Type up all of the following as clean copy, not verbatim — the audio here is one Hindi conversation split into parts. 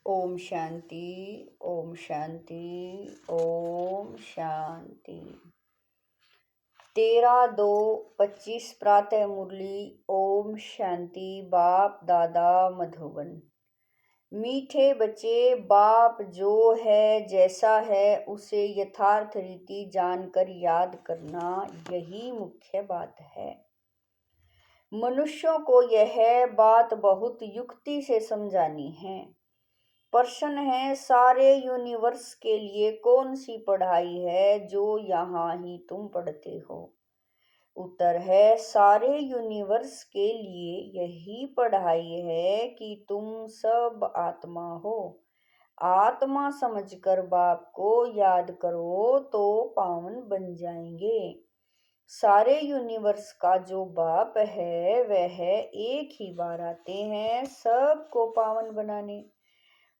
ओम शांति। ओम शांति। ओम शांति। 13/2/25 प्रातः मुरली। ओम शांति। बाप दादा मधुबन। मीठे बच्चे, बाप जो है जैसा है उसे यथार्थ रीति जानकर याद करना, यही मुख्य बात है। मनुष्यों को यह बात बहुत युक्ति से समझानी है। प्रश्न है, सारे यूनिवर्स के लिए कौन सी पढ़ाई है जो यहाँ ही तुम पढ़ते हो? उत्तर है, सारे यूनिवर्स के लिए यही पढ़ाई है कि तुम सब आत्मा हो। आत्मा समझकर बाप को याद करो तो पावन बन जाएंगे। सारे यूनिवर्स का जो बाप है वह एक ही बार आते हैं सबको पावन बनाने।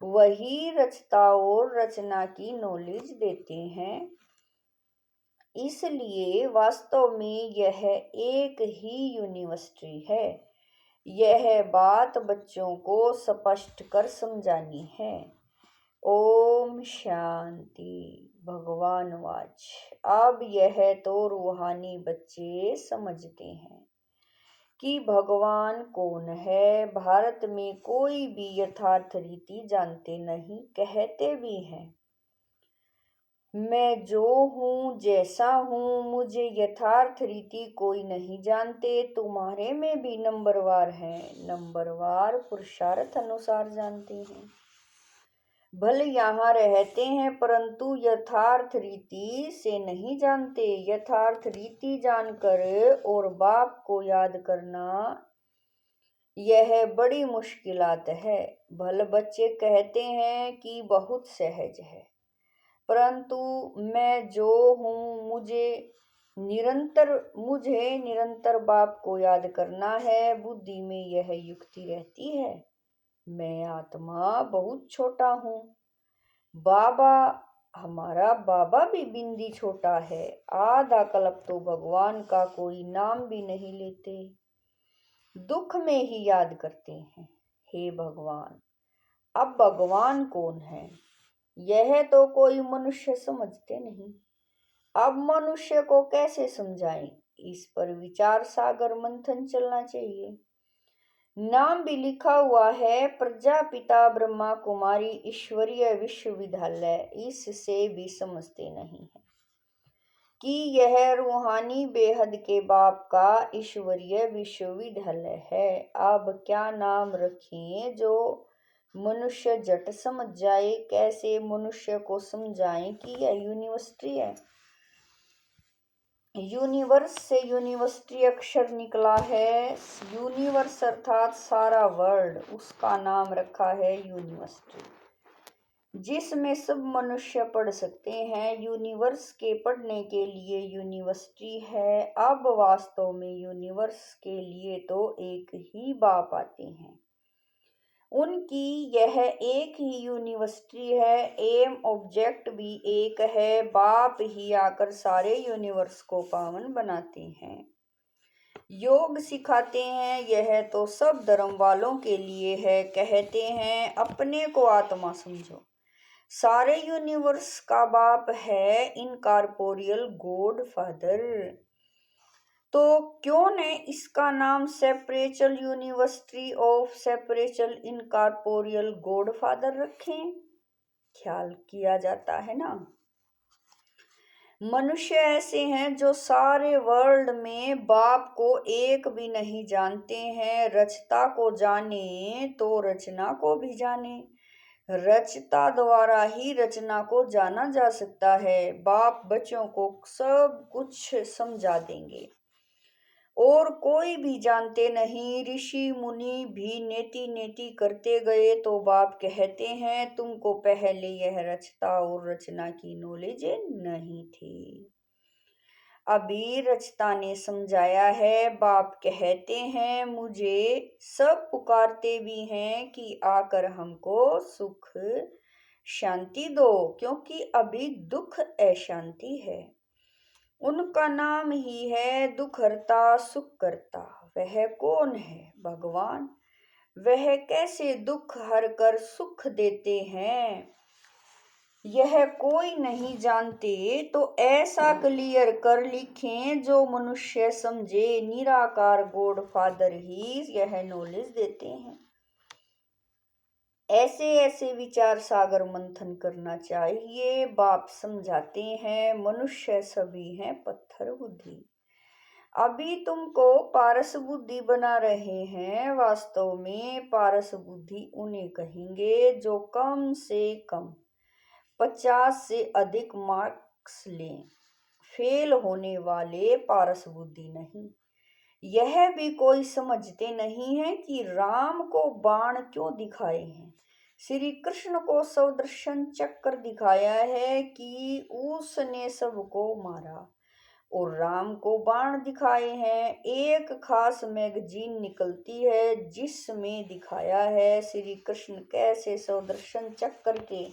वही रचता और रचना की नॉलेज देते हैं। इसलिए वास्तव में यह एक ही यूनिवर्सिटी है। यह बात बच्चों को स्पष्ट कर समझानी है। ओम शांति। भगवान वाच। अब यह तो रूहानी बच्चे समझते हैं कि भगवान कौन है। भारत में कोई भी यथार्थ रीति जानते नहीं, कहते भी हैं मैं जो हूँ जैसा हूँ, मुझे यथार्थ रीति कोई नहीं जानते। तुम्हारे में भी नंबरवार हैं, नंबरवार पुरुषार्थ अनुसार जानते हैं। भले यहाँ रहते हैं परंतु यथार्थ रीति से नहीं जानते। यथार्थ रीति जानकर और बाप को याद करना, यह बड़ी मुश्किलात है। भले बच्चे कहते हैं कि बहुत सहज है, परंतु मैं जो हूँ मुझे निरंतर बाप को याद करना है। बुद्धि में यह युक्ति रहती है, मैं आत्मा बहुत छोटा हूँ। हमारा बाबा भी बिंदी छोटा है। आधा कल्प तो भगवान का कोई नाम भी नहीं लेते, दुख में ही याद करते हैं। हे भगवान, अब भगवान कौन है यह तो कोई मनुष्य समझते नहीं। अब मनुष्य को कैसे समझाएं? इस पर विचार सागर मंथन चलना चाहिए। नाम भी लिखा हुआ है, प्रजापिता ब्रह्मा कुमारी ईश्वरीय विश्वविद्यालय। इससे भी समझते नहीं है कि यह रूहानी बेहद के बाप का ईश्वरीय विश्वविद्यालय है। अब क्या नाम रखें जो मनुष्य झट समझ जाए? कैसे मनुष्य को समझाएं कि यह यूनिवर्सिटी है? यूनिवर्स से यूनिवर्सिटी अक्षर निकला है। यूनिवर्स अर्थात सारा वर्ल्ड, उसका नाम रखा है यूनिवर्सिटी, जिसमें सब मनुष्य पढ़ सकते हैं। यूनिवर्स के पढ़ने के लिए यूनिवर्सिटी है। अब वास्तव में यूनिवर्स के लिए तो एक ही बाप आते हैं। उनकी यह एक ही यूनिवर्सिटी है। एम ऑब्जेक्ट भी एक है। बाप ही आकर सारे यूनिवर्स को पावन बनाते हैं, योग सिखाते हैं। यह तो सब धर्म वालों के लिए है। कहते हैं अपने को आत्मा समझो। सारे यूनिवर्स का बाप है इनकॉर्पोरियल गॉड फादर। तो क्यों ने इसका नाम spiritual university of spiritual incorporeal God father रखें? ख्याल किया जाता है ना। मनुष्य ऐसे हैं जो सारे वर्ल्ड में बाप को एक भी नहीं जानते हैं। रचता को जाने तो रचना को भी जाने। रचता द्वारा ही रचना को जाना जा सकता है। बाप बच्चों को सब कुछ समझा देंगे और कोई भी जानते नहीं। ऋषि मुनि भी नेति नेति करते गए तो बाप कहते हैं तुमको पहले यह रचता और रचना की नॉलेज नहीं थी, अभी रचता ने समझाया है। बाप कहते हैं मुझे सब पुकारते भी हैं कि आकर हमको सुख शांति दो, क्योंकि अभी दुख अशांति है। उनका नाम ही है दुख हरता सुख करता। वह कौन है? भगवान। वह कैसे दुख हर कर सुख देते हैं, यह कोई नहीं जानते। तो ऐसा क्लियर कर लिखें जो मनुष्य समझे, निराकार गॉड फादर ही यह नॉलेज देते हैं। ऐसे ऐसे विचार सागर मंथन करना चाहिए। बाप समझाते हैं मनुष्य सभी हैं पत्थर बुद्धि। अभी तुमको पारस बुद्धि बना रहे हैं, वास्तव में पारस बुद्धि उन्हें कहेंगे जो कम से कम 50 से अधिक मार्क्स लें। फेल होने वाले पारस बुद्धि नहीं। यह भी कोई समझते नहीं है कि राम को बाण क्यों दिखाए हैं। श्री कृष्ण को सुदर्शन चक्र दिखाया है कि उसने सबको मारा, और राम को बाण दिखाए हैं। एक खास मैगजीन निकलती है जिसमें दिखाया है श्री कृष्ण कैसे सुदर्शन चक्र के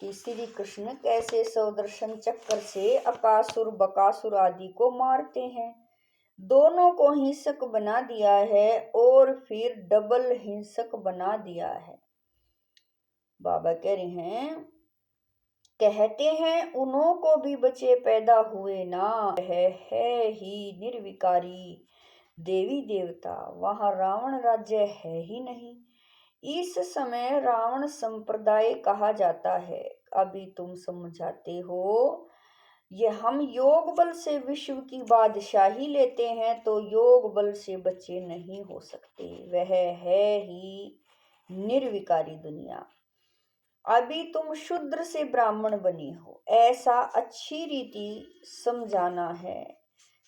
कि श्री कृष्ण कैसे सुदर्शन चक्र से अकासुर बकासुर आदि को मारते हैं। दोनों को हिंसक बना दिया है और फिर डबल हिंसक बना दिया है। बाबा कह रहे हैं, कहते हैं उन्हों को भी बच्चे पैदा हुए ना, है ही निर्विकारी देवी देवता, वहां रावण राज्य है ही नहीं। इस समय रावण संप्रदाय कहा जाता है। अभी तुम समझाते हो ये हम योग बल से विश्व की बादशाही लेते हैं, तो योग बल से बच्चे नहीं हो सकते। वह है ही निर्विकारी दुनिया। अभी तुम शूद्र से ब्राह्मण बने हो, ऐसा अच्छी रीति समझाना है।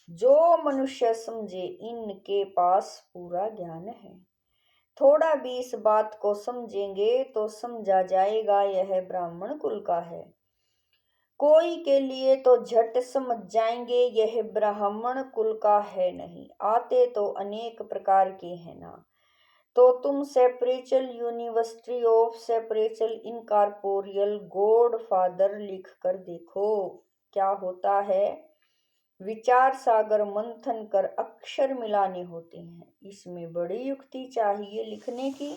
जो मनुष्य समझे इनके पास पूरा ज्ञान है। थोड़ा भी इस बात को समझेंगे तो समझा जाएगा यह ब्राह्मण कुल का है। कोई के लिए तो झट समझ जाएंगे यह ब्राह्मण कुल का है नहीं। आते तो अनेक प्रकार के हैं ना। तो तुम spiritual university of spiritual incorporeal God father लिख कर देखो क्या होता है। विचार सागर मंथन कर अक्षर मिलाने होते हैं। इसमें बड़ी युक्ति चाहिए लिखने की।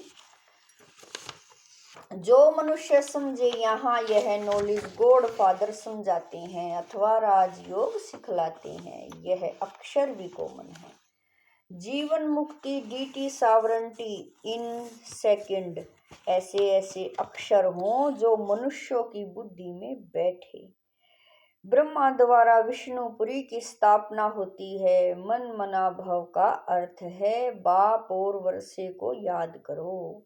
जो मनुष्य समझे यहाँ यह नॉलेज गॉड फादर समझाते हैं अथवा राजयोग सिखलाते हैं, यह अक्षर भी कॉमन है। जीवन मुक्ति, डीटी सावरंटी इन सेकंड, ऐसे ऐसे अक्षर हों जो मनुष्यों की बुद्धि में बैठे। ब्रह्मा द्वारा विष्णुपुरी की स्थापना होती है। मन मना भव का अर्थ है बाप और वर्षे को याद करो।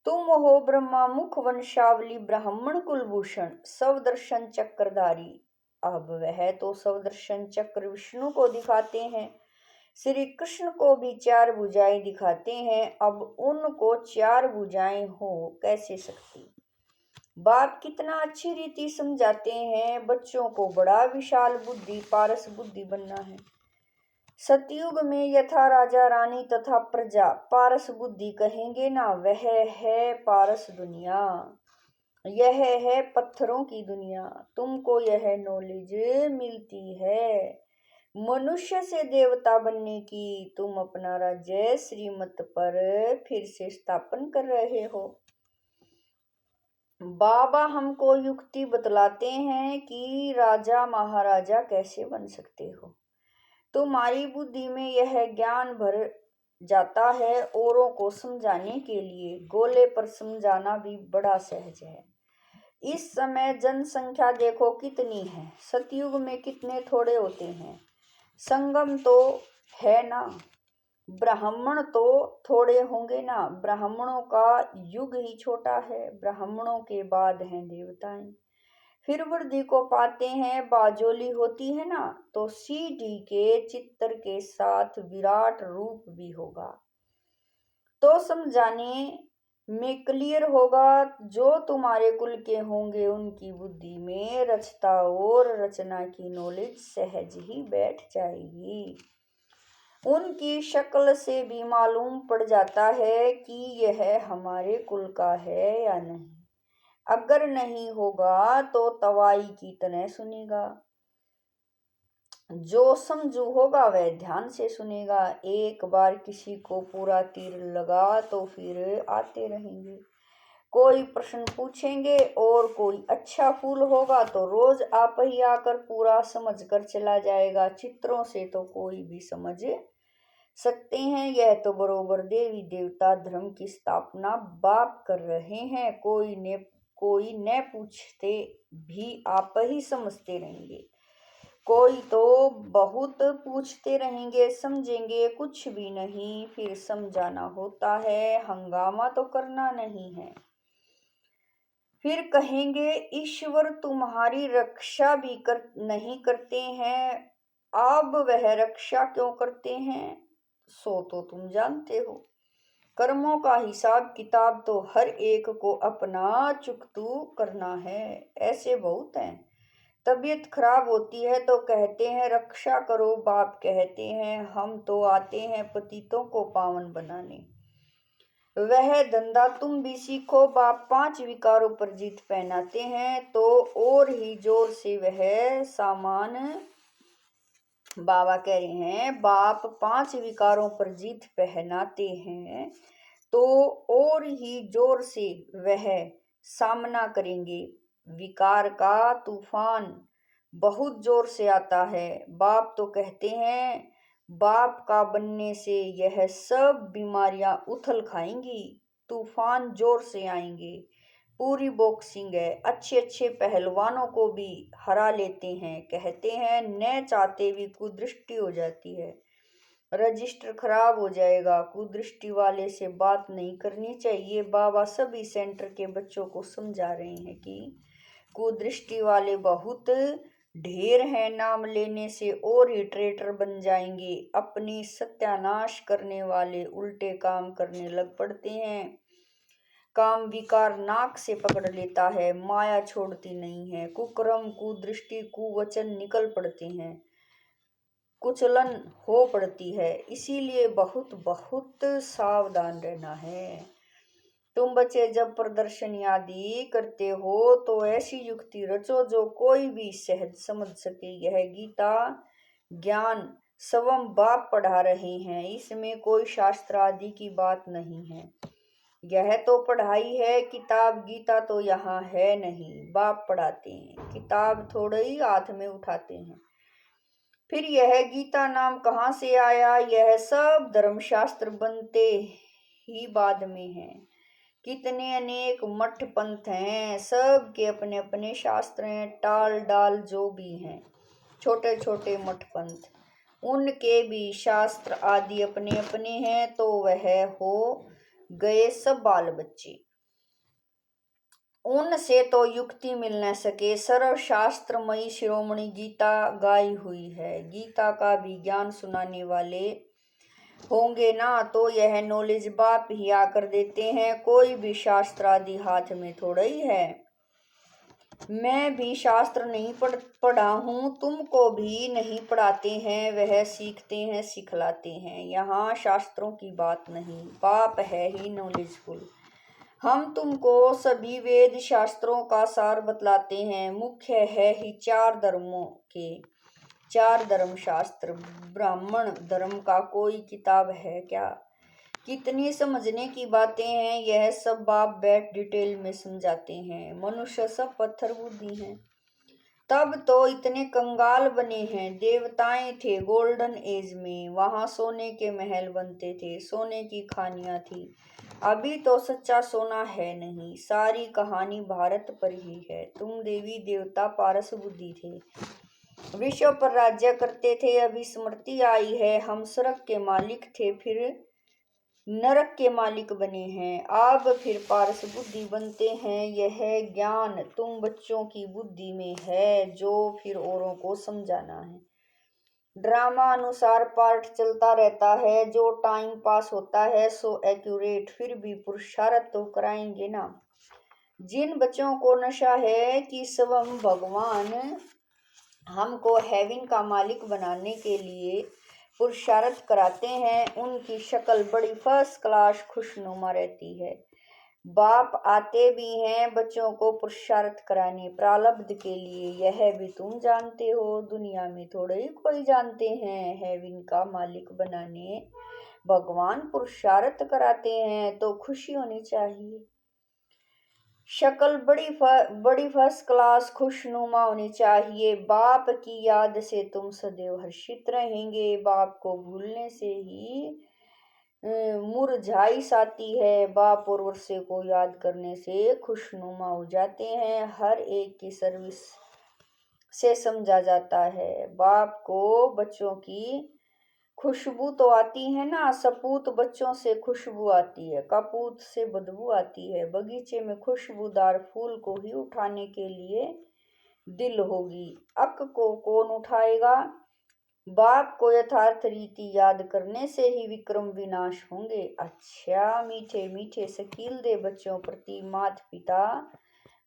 तुम हो ब्रह्मा मुख वंशावली ब्राह्मण कुलभूषण सवदर्शन चक्रधारी। अब वह तो सवदर्शन चक्र विष्णु को दिखाते हैं, श्री कृष्ण को भी 4 भुजाएं दिखाते हैं। अब उनको 4 भुजाएं हो कैसे सकती। बाप कितना अच्छी रीति समझाते हैं। बच्चों को बड़ा विशाल बुद्धि पारस बुद्धि बनना है। सतयुग में यथा राजा रानी तथा प्रजा पारस बुद्धि कहेंगे ना, वह है पारस दुनिया, यह है पत्थरों की दुनिया। तुमको यह नॉलेज मिलती है मनुष्य से देवता बनने की। तुम अपना राज्य श्रीमत पर फिर से स्थापन कर रहे हो। बाबा हमको युक्ति बतलाते हैं कि राजा महाराजा कैसे बन सकते हो। तुम्हारी बुद्धि में यह ज्ञान भर जाता है। औरों को समझाने के लिए गोले पर समझाना भी बड़ा सहज है। इस समय जनसंख्या देखो कितनी है। सतयुग में कितने थोड़े होते हैं। संगम तो है ना, ब्राह्मण तो थोड़े होंगे ना। ब्राह्मणों का युग ही छोटा है। ब्राह्मणों के बाद हैं देवताएं। फिर वृद्धि को पाते हैं बाजोली होती है ना, तो सीढ़ी के चित्र के साथ विराट रूप भी होगा। तो समझाने में क्लियर होगा। जो तुम्हारे कुल के होंगे उनकी बुद्धि में रचता और रचना की नॉलेज सहज ही बैठ जाएगी। उनकी शक्ल से भी मालूम पड़ जाता है कि यह हमारे कुल का है या नहीं। अगर नहीं होगा तो तवाई की तरह सुनेगा। जो समझू होगा वह ध्यान से सुनेगा। एक बार किसी को पूरा तीर लगा तो फिर आते रहेंगे। कोई प्रश्न पूछेंगे और कोई अच्छा फूल होगा तो रोज आप ही आकर पूरा समझ कर चला जाएगा। चित्रों से तो कोई भी समझ सकते हैं। यह तो बरोबर देवी देवता धर्म की स्थापना बाप कर रहे हैं। कोई न पूछते भी आप ही समझते रहेंगे। कोई तो बहुत पूछते रहेंगे, समझेंगे कुछ भी नहीं। फिर समझाना होता है, हंगामा तो करना नहीं है। फिर कहेंगे ईश्वर तुम्हारी रक्षा भी नहीं करते हैं। अब वह रक्षा क्यों करते हैं सो तो तुम जानते हो। कर्मों का हिसाब किताब तो हर एक को अपना चुकतू करना है। ऐसे बहुत हैं। तबीयत खराब होती है तो कहते हैं रक्षा करो। बाप कहते हैं हम तो आते हैं पतितों को पावन बनाने। वह धंधा तुम भी सीखो। बाप 5 विकारों पर जीत पहनाते हैं तो और ही जोर से वह सामान। बाबा कह रहे हैं बाप 5 विकारों पर जीत पहनाते हैं तो और ही जोर से वह सामना करेंगे। विकार का तूफान बहुत जोर से आता है। बाप तो कहते हैं बाप का बनने से यह सब बीमारियां उथल खाएंगी। तूफान जोर से आएंगे। पूरी बॉक्सिंग है। अच्छे अच्छे पहलवानों को भी हरा लेते हैं। कहते हैं न चाहते भी कुदृष्टि हो जाती है। रजिस्टर खराब हो जाएगा। कुदृष्टि वाले से बात नहीं करनी चाहिए। बाबा सभी सेंटर के बच्चों को समझा रहे हैं कि कुदृष्टि वाले बहुत ढेर हैं। नाम लेने से और ही ट्रेटर बन जाएंगे। अपनी सत्यानाश करने वाले उल्टे काम करने लग पड़ते हैं। काम विकार नाक से पकड़ लेता है। माया छोड़ती नहीं है। कुकर्म कुदृष्टि कुवचन निकल पड़ते हैं। कुचलन हो पड़ती है। इसीलिए बहुत बहुत सावधान रहना है। तुम बच्चे जब प्रदर्शन आदि करते हो तो ऐसी युक्ति रचो जो कोई भी सहज समझ सके। यह गीता ज्ञान स्वयं बाप पढ़ा रहे हैं। इसमें कोई शास्त्र आदि की बात नहीं है। यह तो पढ़ाई है। किताब गीता तो यहाँ है नहीं। बाप पढ़ाते हैं। किताब थोड़े ही हाथ में उठाते हैं। फिर यह गीता नाम कहाँ से आया? यह सब धर्मशास्त्र बनते ही बाद में है। कितने अनेक मठ पंथ हैं। सब के अपने अपने शास्त्र हैं। टाल डाल जो भी हैं छोटे छोटे मठ पंथ उनके भी शास्त्र आदि अपने अपने हैं। तो वह हो गए सब बाल बच्चे। उनसे तो युक्ति मिल न सके। सर्वशास्त्रमयी शिरोमणि गीता गाई हुई है। गीता का भी ज्ञान सुनाने वाले होंगे ना तो यह नॉलेज बाप ही आकर देते हैं। कोई भी शास्त्र आदि हाथ में थोड़ा ही है। मैं भी शास्त्र नहीं पढ़ा हूँ। तुमको भी नहीं पढ़ाते हैं। वह सीखते हैं सिखलाते हैं। यहाँ शास्त्रों की बात नहीं। बाप है ही नॉलेजफुल। हम तुमको सभी वेद शास्त्रों का सार बतलाते हैं। मुख्य है ही 4 धर्मों के 4 धर्म शास्त्र। ब्राह्मण धर्म का कोई किताब है क्या? कितनी समझने की बातें हैं। यह सब बाप बैठ डिटेल में समझाते हैं। मनुष्य सब पत्थर बुद्धि हैं। तब तो इतने कंगाल बने हैं। देवताएं थे गोल्डन एज में। वहां सोने के महल बनते थे। सोने की खानियां थी। अभी तो सच्चा सोना है नहीं। सारी कहानी भारत पर ही है। तुम देवी देवता पारस बुद्धि थे। विश्व पर राज्य करते थे। अभी स्मृति आई है हम स्वर्ग के मालिक थे फिर नरक के मालिक बने हैं। अब फिर पारस बुद्धि बनते हैं। यह ज्ञान तुम बच्चों की बुद्धि में है जो फिर औरों को समझाना है। ड्रामा अनुसार पार्ट चलता रहता है। जो टाइम पास होता है सो एक्यूरेट। फिर भी पुरुषार्थ तो कराएंगे ना। जिन बच्चों को नशा है कि स्वयं भगवान हमको हेवन का मालिक बनाने के लिए पुरुषार्थ कराते हैं उनकी शक्ल बड़ी फर्स्ट क्लास खुशनुमा रहती है। बाप आते भी हैं बच्चों को पुरुषार्थ कराने प्रारब्ध के लिए, यह भी तुम जानते हो। दुनिया में थोड़े ही कोई जानते हैं, हेवन का मालिक बनाने भगवान पुरुषार्थ कराते हैं तो खुशी होनी चाहिए। शक्ल बड़ी फर्स्ट क्लास खुशनुमा होनी चाहिए। बाप की याद से तुम सदैव हर्षित रहेंगे। बाप को भूलने से ही मुरझाइश आती है। बाप और वर्षे को याद करने से खुशनुमा हो जाते हैं। हर एक की सर्विस से समझा जाता है। बाप को बच्चों की खुशबू तो आती है ना, सपूत बच्चों से खुशबू आती है, कपूत से बदबू आती है। बगीचे में खुशबूदार फूल को ही उठाने के लिए दिल होगी, अक को कौन उठाएगा। बाप को यथार्थ रीति याद करने से ही विक्रम विनाश होंगे। अच्छा मीठे मीठे शकील दे बच्चों प्रति माता पिता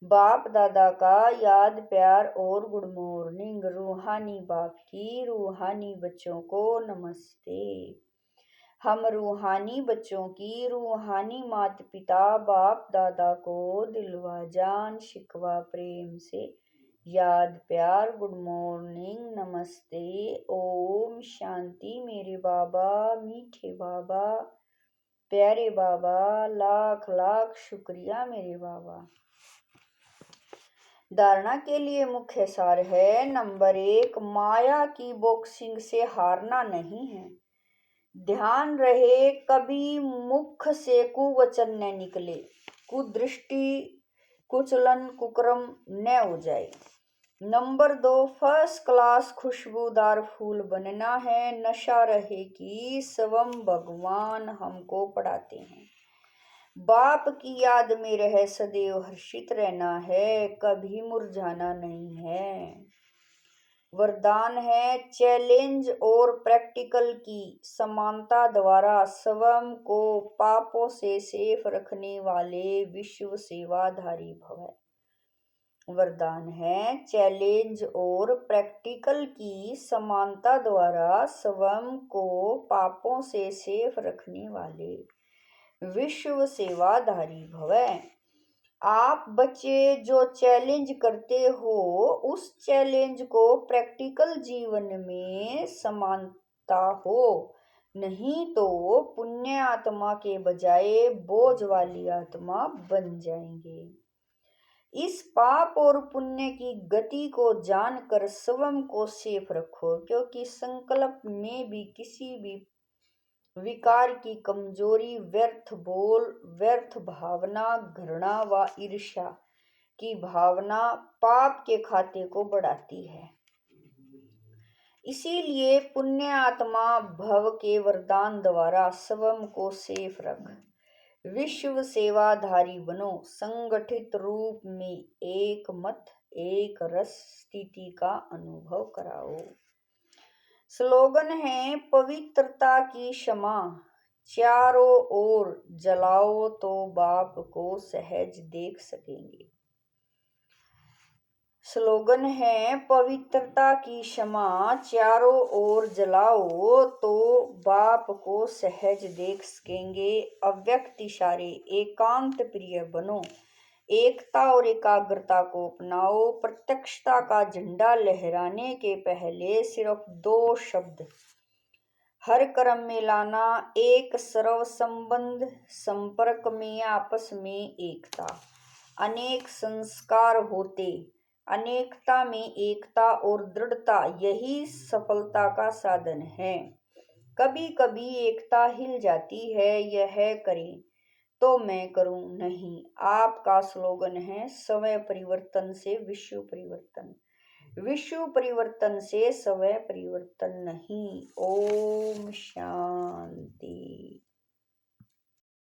बाप दादा का याद प्यार और गुड मॉर्निंग। रूहानी बाप की रूहानी बच्चों को नमस्ते। हम रूहानी बच्चों की रूहानी माता पिता बाप दादा को दिलवा जान शिकवा प्रेम से याद प्यार गुड मॉर्निंग नमस्ते ओम शांति। मेरे बाबा मीठे बाबा प्यारे बाबा, लाख लाख शुक्रिया मेरे बाबा। धारणा के लिए मुख्य सार है। नंबर 1, माया की बॉक्सिंग से हारना नहीं है। ध्यान रहे कभी मुख से कुवचन न निकले, कुदृष्टि कुचलन कुकर्म न हो जाए। नंबर 2, फर्स्ट क्लास खुशबूदार फूल बनना है। नशा रहे कि स्वयं भगवान हमको पढ़ाते हैं। बाप की याद में रह सदैव हर्षित रहना है, कभी मुरझाना नहीं है। वरदान है चैलेंज और प्रैक्टिकल की समानता द्वारा स्वयं को पापों से सेफ रखने वाले विश्व सेवाधारी भव। वरदान है चैलेंज और प्रैक्टिकल की समानता द्वारा स्वयं को पापों से सेफ रखने वाले विश्व सेवाधारी भव। आप बच्चे जो चैलेंज करते हो उस चैलेंज को प्रैक्टिकल जीवन में समानता हो, नहीं तो पुण्य आत्मा के बजाय बोझ वाली आत्मा बन जाएंगे। इस पाप और पुण्य की गति को जानकर स्वयं को सेफ रखो, क्योंकि संकल्प में भी किसी भी विकार की कमजोरी, व्यर्थ बोल, व्यर्थ भावना, घृणा व ईर्ष्या की भावना पाप के खाते को बढ़ाती है। इसीलिए पुण्य आत्मा भव के वरदान द्वारा स्वयं को सेफ रख विश्व सेवाधारी बनो। संगठित रूप में एक मत एक रस स्थिति का अनुभव कराओ। स्लोगन है पवित्रता की क्षमा, चारों ओर जलाओ तो बाप को सहज देख सकेंगे। स्लोगन है पवित्रता की क्षमा, चारों ओर जलाओ तो बाप को सहज देख सकेंगे। अव्यक्त इशारे एकांत प्रिय बनो, एकता और एकाग्रता को अपनाओ। प्रत्यक्षता का झंडा लहराने के पहले सिर्फ 2 शब्द हर कर्म में लाना, एक सर्व संबंध, संपर्क में आपस में एकता। अनेक संस्कार होते, अनेकता में एकता और दृढ़ता यही सफलता का साधन है। कभी कभी एकता हिल जाती है, यह करें तो मैं करूं नहीं। आपका स्लोगन है समय परिवर्तन से विश्व परिवर्तन, विश्व परिवर्तन से स्वयं परिवर्तन नहीं। ओम शांति।